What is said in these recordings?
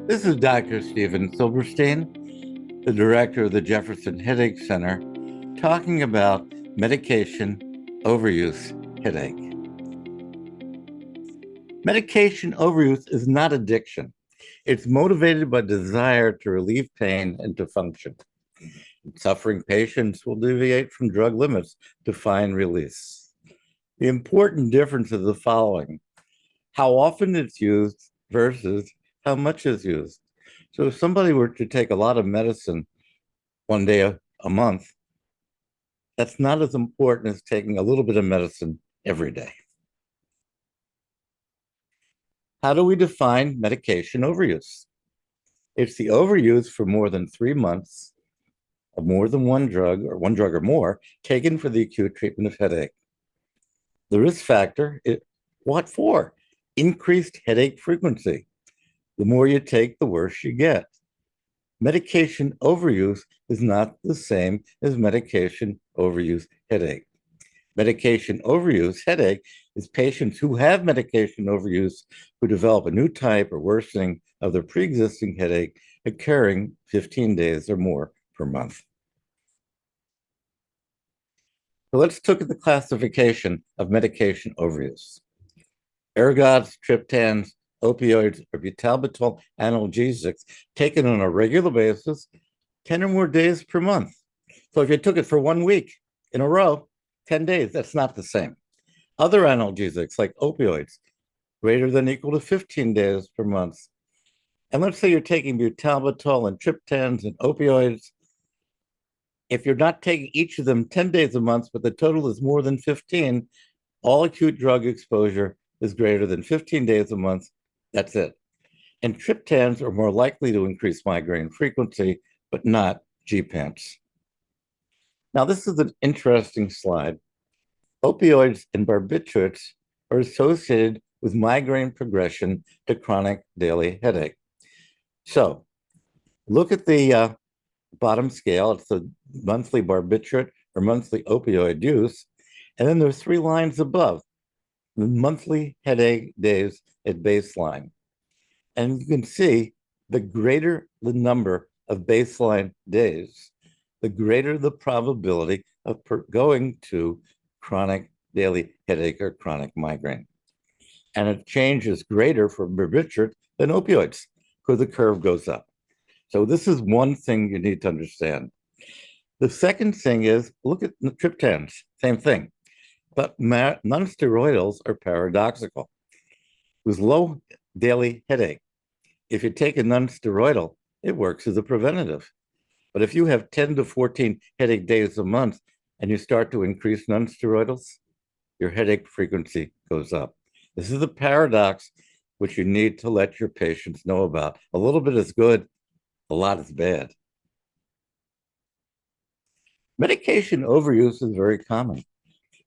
This is Dr. Stephen Silberstein, the director of the Jefferson Headache Center, talking about medication overuse headache. Medication overuse is not addiction. It's motivated by desire to relieve pain and to function. Suffering patients will deviate from drug limits to find release. The important difference is the following: how often it's used versus how much is used. So if somebody were to take a lot of medicine one day a month, that's not as important as taking a little bit of medicine every day. How do we define medication overuse? It's the overuse for more than 3 months of more than one drug or more taken for the acute treatment of headache. The risk factor, what for? Increased headache frequency. The more you take, the worse you get. Medication overuse is not the same as medication overuse headache. Medication overuse headache is patients who have medication overuse who develop a new type or worsening of their pre-existing headache occurring 15 days or more per month. So let's look at the classification of medication overuse. Ergots, triptans, opioids, or butalbital analgesics taken on a regular basis, 10 or more days per month. So if you took it for 1 week in a row, 10 days, that's not the same. Other analgesics like opioids, greater than or equal to 15 days per month. And let's say you're taking butalbital and triptans and opioids. If you're not taking each of them 10 days a month, but the total is more than 15, all acute drug exposure is greater than 15 days a month. That's it. And triptans are more likely to increase migraine frequency, but not gepants. Now, this is an interesting slide. Opioids and barbiturates are associated with migraine progression to chronic daily headache. So look at the bottom scale. It's the monthly barbiturate or monthly opioid use. And then there's 3 lines above, the monthly headache days at baseline. And you can see the greater the number of baseline days, the greater the probability of going to chronic daily headache or chronic migraine. And a change is greater for barbiturate than opioids because the curve goes up. So this is one thing you need to understand. The second thing is look at the triptans, same thing. But non-steroidals are paradoxical. With low daily headache, if you take a non-steroidal, it works as a preventative. But if you have 10 to 14 headache days a month and you start to increase non-steroidals, your headache frequency goes up. This is a paradox which you need to let your patients know about. A little bit is good, a lot is bad. Medication overuse is very common.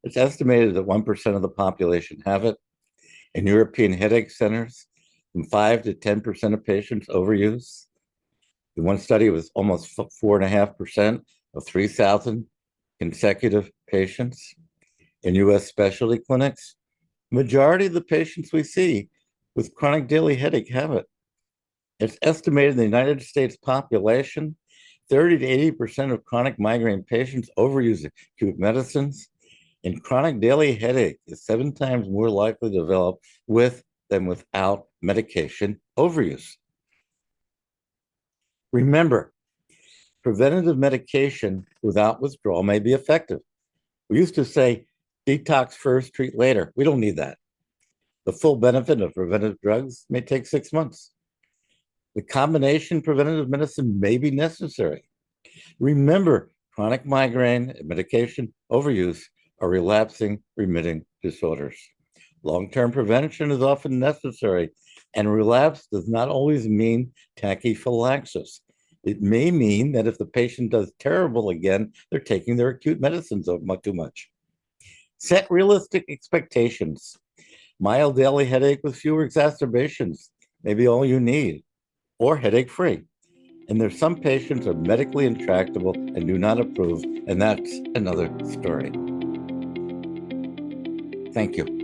It's estimated that 1% of the population have it. In European headache centers, from 5 to 10% of patients overuse. In one study, it was almost 4.5% of 3,000 consecutive patients. In US specialty clinics, majority of the patients we see with chronic daily headache have it. It's estimated in the United States population, 30 to 80% of chronic migraine patients overuse acute medicines, and chronic daily headache is 7 times more likely to develop with than without medication overuse. Remember, preventative medication without withdrawal may be effective. We used to say, detox first, treat later. We don't need that. The full benefit of preventive drugs may take 6 months. The combination preventative medicine may be necessary. Remember, chronic migraine and medication overuse are relapsing remitting disorders. Long-term prevention is often necessary, and relapse does not always mean tachyphylaxis. It may mean that if the patient does terrible again, they're taking their acute medicines too much. Set realistic expectations. Mild daily headache with fewer exacerbations may be all you need, or headache-free. And there's some patients are medically intractable and do not approve, and that's another story. Thank you.